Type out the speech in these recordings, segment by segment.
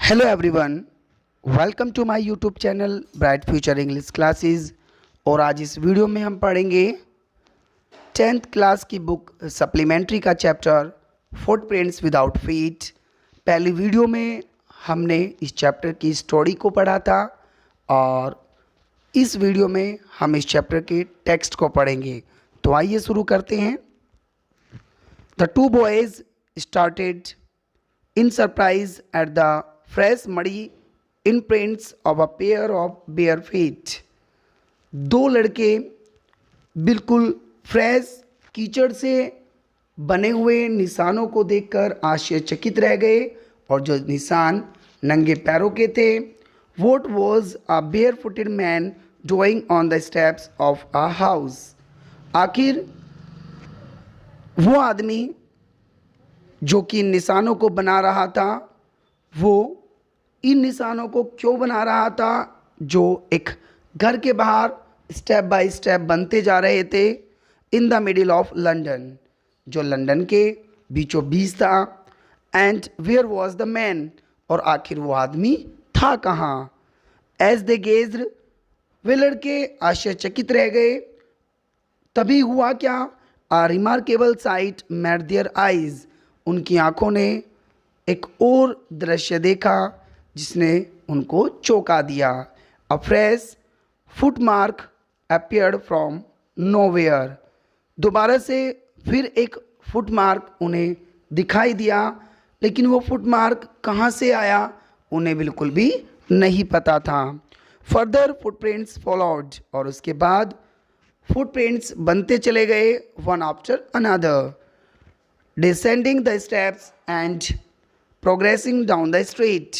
Hello everyone, welcome to my YouTube channel bright future English classes. और आज इस video में हम पढ़ेंगे 10th क्लास की बुक सप्लीमेंट्री का चैप्टर फुटप्रिंट्स विदाउट फीट। पहली वीडियो में हमने इस चैप्टर की स्टोरी को पढ़ा था और इस वीडियो में हम इस चैप्टर के टेक्स्ट को पढ़ेंगे। तो आइए शुरू करते हैं। The two boys started in surprise at the fresh muddy imprints of a pair of bare feet। दो लड़के बिल्कुल फ्रेश कीचड़ से बने हुए निशानों को देखकर आश्चर्यचकित रह गए और जो निशान नंगे पैरों के थे। What was a barefooted man doing on the steps of a house? आखिर वो आदमी जो कि निशानों को बना रहा था, वो इन निशानों को क्यों बना रहा था जो एक घर के बाहर स्टेप बाय स्टेप बनते जा रहे थे। In the middle of London, जो लंदन के बीचों बीच था। And where was the man, और आखिर वो आदमी था कहाँ। एज दे गेज्ड, वे लड़के आश्चर्यचकित रह गए। तभी हुआ क्या, a remarkable sight met their eyes, उनकी आंखों ने एक और दृश्य देखा जिसने उनको चौंका दिया। अ fresh footmark appeared from nowhere, दोबारा से फिर एक फुटमार्क उन्हें दिखाई दिया, लेकिन वो फुटमार्क कहाँ से आया उन्हें बिल्कुल भी नहीं पता था। फर्दर फुटप्रिंट्स फॉलोड, और उसके बाद फुटप्रिंट्स बनते चले गए one after another, descending the steps and progressing down the street.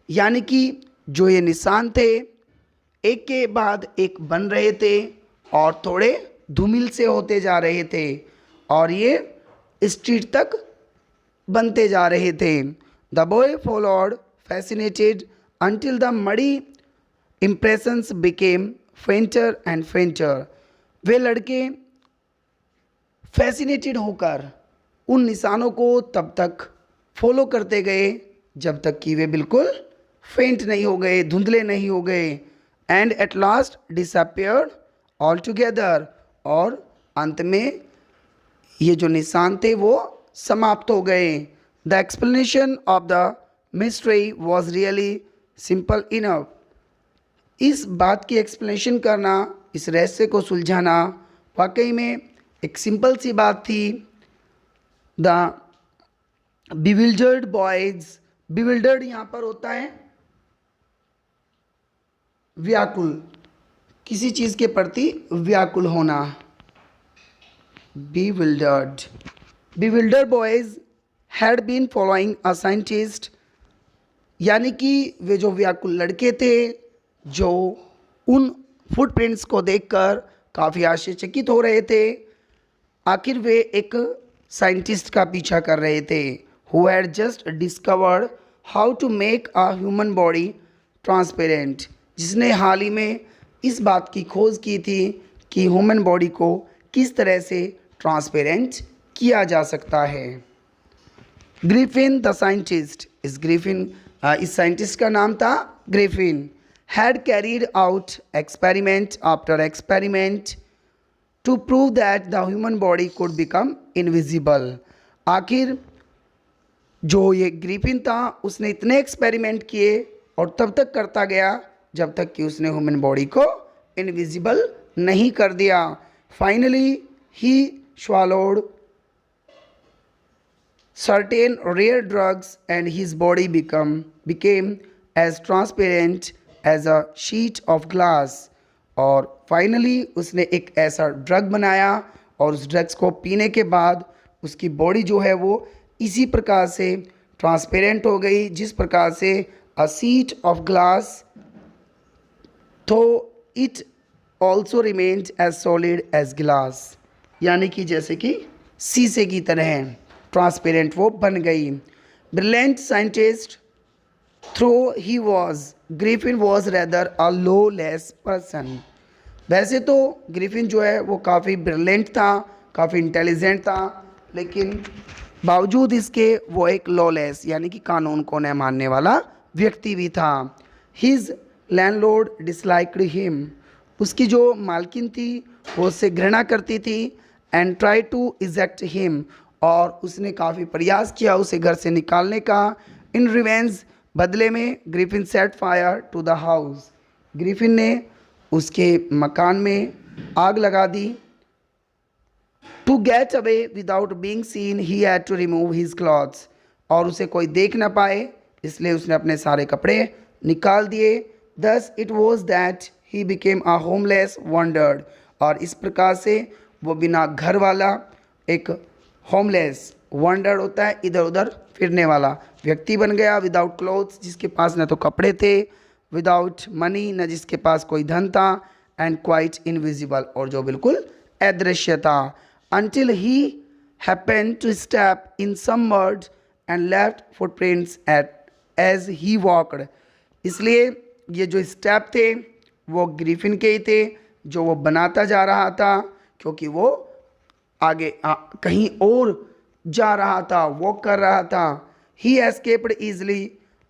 यानी कि जो ये निशान थे एक के बाद एक बन रहे थे और थोड़े धूमिल से होते जा रहे थे और ये स्ट्रीट तक बनते जा रहे थे। The boy followed fascinated until the muddy impressions became fainter and fainter. वे लड़के फैसिनेटेड होकर उन निशानों को तब तक फॉलो करते गए जब तक कि वे बिल्कुल फेंट नहीं हो गए, धुंधले नहीं हो गए। And at last disappeared all together, और अंत में ये जो निशान थे वो समाप्त हो गए। The explanation of the mystery was really simple enough, इस बात की एक्सप्लेनेशन करना, इस रहस्य को सुलझाना वाकई में एक सिंपल सी बात थी। द बिविल्डर्ड बॉयज, बिविल्डर्ड यहाँ पर होता है व्याकुल, किसी चीज़ के प्रति व्याकुल होना। Bewildered, bewildered boys had been following a scientist, यानी कि वे जो व्याकुल लड़के थे जो उन फुटप्रिंट्स को देखकर काफ़ी आश्चर्यचकित हो रहे थे। आखिर वे एक साइंटिस्ट का पीछा कर रहे थे who had just discovered how to make a human body transparent, जिसने हाल ही में इस बात की खोज की थी कि ह्यूमन बॉडी को किस तरह से ट्रांसपेरेंट किया जा सकता है। ग्रिफिन द साइंटिस्ट, इस साइंटिस्ट का नाम था Griffin, had carried out experiment after experiment to prove that the human body could become invisible. आखिर जो ये ग्रिफिन था उसने इतने एक्सपेरिमेंट किए और तब तक करता गया जब तक कि उसने ह्यूमन बॉडी को इनविजिबल नहीं कर दिया। Finally he swallowed certain rare drugs and his body became as transparent as a sheet of glass। और फाइनली उसने एक ऐसा ड्रग बनाया और उस ड्रग्स को पीने के बाद उसकी बॉडी जो है वो इसी प्रकार से ट्रांसपेरेंट हो गई जिस प्रकार से अ शीट ऑफ ग्लास, तो it also remained as solid as glass, यानी कि जैसे कि शीशे की तरह ट्रांसपेरेंट वो बन गई। Brilliant scientist though he was, Griffin was rather a lawless person. वैसे तो ग्रिफिन जो है वो काफ़ी ब्रिलियंट था, काफ़ी इंटेलिजेंट था, लेकिन बावजूद इसके वो एक लॉलेस यानी कि कानून को न मानने वाला व्यक्ति भी था। हिज लैंडलॉर्ड डिसलाइक्ड हिम, उसकी जो मालकिन थी वो उससे घृणा करती थी। And try to eject him, और उसने काफ़ी प्रयास किया उसे घर से निकालने का। इन रिवेंज, बदले में, Griffin set fire to the house, Griffin ने उसके मकान में आग लगा दी। To get away without being seen he had to remove his clothes, और उसे कोई देख ना पाए इसलिए उसने अपने सारे कपड़े निकाल दिए। Thus it was that he became a homeless wandered, और इस प्रकार से वो बिना घर वाला, एक होमलेस वॉन्डर्ड होता है इधर उधर फिरने वाला व्यक्ति बन गया। विदाउट क्लोथ्स, जिसके पास न तो कपड़े थे, विदाउट मनी, न जिसके पास कोई धन था, एंड क्वाइट इनविजिबल, और जो बिल्कुल अदृश्य था। until he happened to step in some mud and left footprints as he walked, इसलिए ये जो स्टेप थे वो ग्रिफिन के ही थे जो वो बनाता जा रहा था, क्योंकि वो आगे कहीं और जा रहा था, वॉक कर रहा था। he escaped easily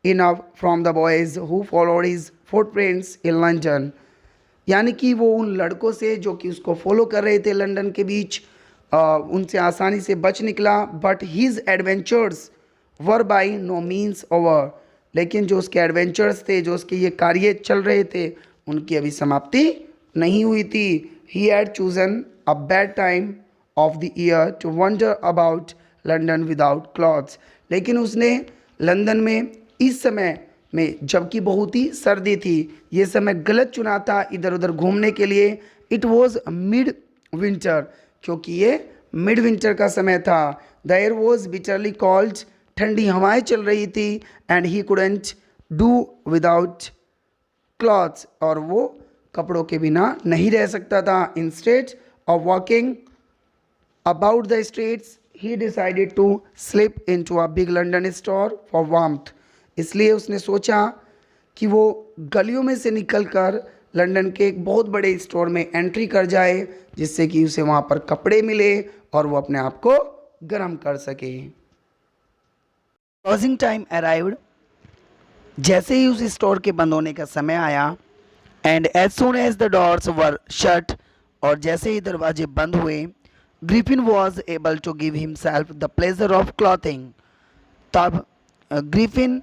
enough from the boys who followed his footprints in London, यानी कि वो उन लड़कों से जो कि उसको फॉलो कर रहे थे लंदन के बीच, उनसे आसानी से बच निकला। But his adventures were by no means over, लेकिन जो उसके एडवेंचर्स थे, जो उसके ये कार्य चल रहे थे, उनकी अभी समाप्ति नहीं हुई थी। He had chosen a bad time of the year to wander about London without clothes, लेकिन उसने लंदन में इस समय में, जबकि बहुत ही सर्दी थी, ये समय गलत चुना था इधर उधर घूमने के लिए। इट वॉज मिड विंटर, क्योंकि ये मिड विंटर का समय था। The air was bitterly cold, ठंडी हवाएं चल रही थी। And he couldn't do without clothes, और वो कपड़ों के बिना नहीं रह सकता था। Instead of walking about the streets he decided to slip into a big London store for warmth, इसलिए उसने सोचा कि वो गलियों में से निकलकर लंदन के एक बहुत बड़े स्टोर में एंट्री कर जाए, जिससे कि उसे वहाँ पर कपड़े मिले और वो अपने आप को गर्म कर सके। क्लोजिंग टाइम अराइव्ड, जैसे ही उस स्टोर के बंद होने का समय आया, and as soon as the doors were shut, और जैसे ही दरवाजे बंद हुए, Griffin was able to give himself the pleasure of clothing, तब ग्रिफिन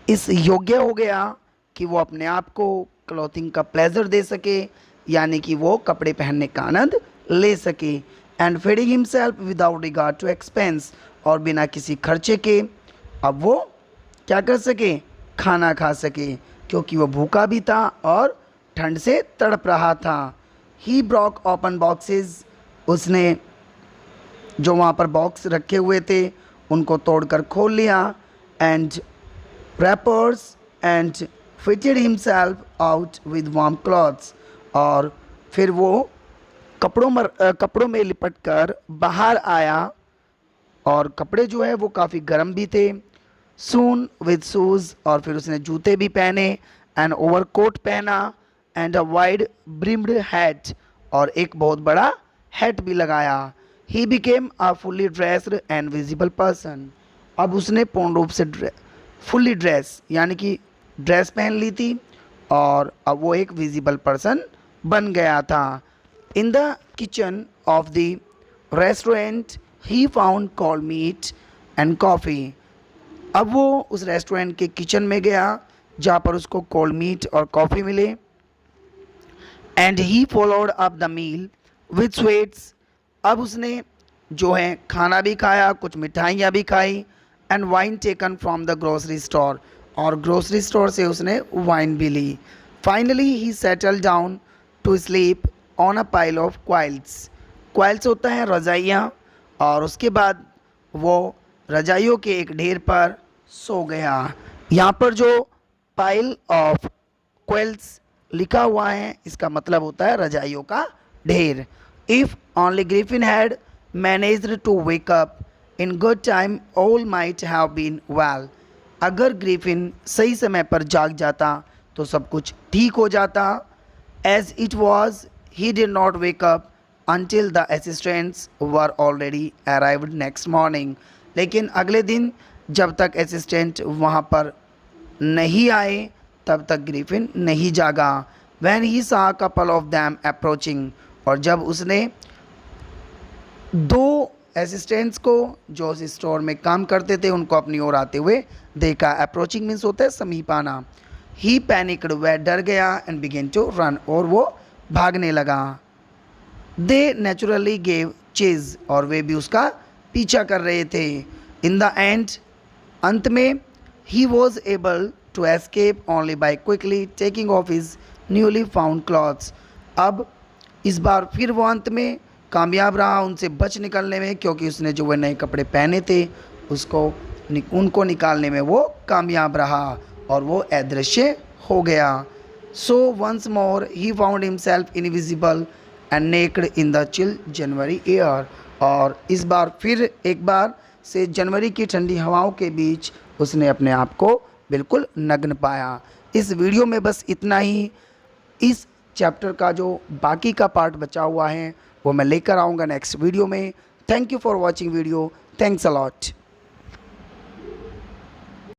इस योग्य हो गया कि वो अपने आप को क्लॉथिंग का प्लेजर दे सके, यानी कि वो कपड़े पहनने का आनंद ले सके। And feeding himself without regard to expense, और बिना किसी खर्चे के अब वो क्या कर सके, खाना खा सके, क्योंकि वो भूखा भी था और ठंड से तड़प रहा था। ही ब्रॉक ओपन बॉक्सेस, उसने जो वहाँ पर बॉक्स रखे हुए थे उनको तोड़कर खोल लिया। And wrappers and fitted himself out with warm clothes, और फिर वो कपड़ों में लिपट कर बाहर आया, और कपड़े जो है वो काफ़ी गर्म भी थे। soon with shoes, और फिर उसने जूते भी पहने, एंड ओवरकोट पहना, and a wide brimmed hat, और एक बहुत बड़ा हैट भी लगाया। He became a fully dressed and visible person, अब उसने पूर्ण रूप से फुल्ली ड्रेस यानी कि ड्रेस पहन ली थी, और अब वो एक विजिबल पर्सन बन गया था। In the kitchen of the restaurant he found cold meat and coffee, अब वो उस रेस्टोरेंट के किचन में गया जहाँ पर उसको कोल्ड मीट और कॉफ़ी मिले। And he followed up the meal with sweets, अब उसने जो है खाना भी खाया, कुछ मिठाइयाँ भी खाई। And wine taken from the grocery store, और ग्रोसरी स्टोर से उसने वाइन भी ली। Finally he settle down to sleep on a pile of quilts, quilts होता है रजाइयाँ, और उसके बाद वो रजाइयों के एक ढेर पर सो गया। यहाँ पर जो पाइल ऑफ क्वाइल्स लिखा हुआ है इसका मतलब होता है रजाइयों का ढेर। If only Griffin had managed to wake up in good time all might have been well, अगर ग्रिफिन सही समय पर जाग जाता तो सब कुछ ठीक हो जाता। As it was he did not wake up until the assistants were already arrived next morning, लेकिन अगले दिन जब तक असिस्टेंट वहाँ पर नहीं आए तब तक ग्रिफिन नहीं जागा। When he saw a couple of them approaching, और जब उसने दो असिस्टेंट्स को जो उस स्टोर में काम करते थे उनको अपनी ओर आते हुए देखा। अप्रोचिंग मीन्स होता है समीप आना। ही पैनिक्ड, वह डर गया, एंड बिगेन टू रन, और वो भागने लगा। दे नेचुरली गेव चेज, और वे भी उसका पीछा कर रहे थे। इन द एंड, अंत में, he was able to escape only by quickly taking off his newly found clothes. अब इस बार फिर वो अंत में कामयाब रहा उनसे बच निकलने में, क्योंकि उसने जो वह नए कपड़े पहने थे उनको निकालने में वो कामयाब रहा और वो अदृश्य हो गया। So once more he found himself invisible and naked in the chill January air. और इस बार फिर एक बार से जनवरी की ठंडी हवाओं के बीच उसने अपने आप को बिल्कुल नग्न पाया। इस वीडियो में बस इतना ही। इस चैप्टर का जो बाकी का पार्ट बचा हुआ है वो मैं लेकर आऊँगा नेक्स्ट वीडियो में। Thank you for watching video. Thanks a lot.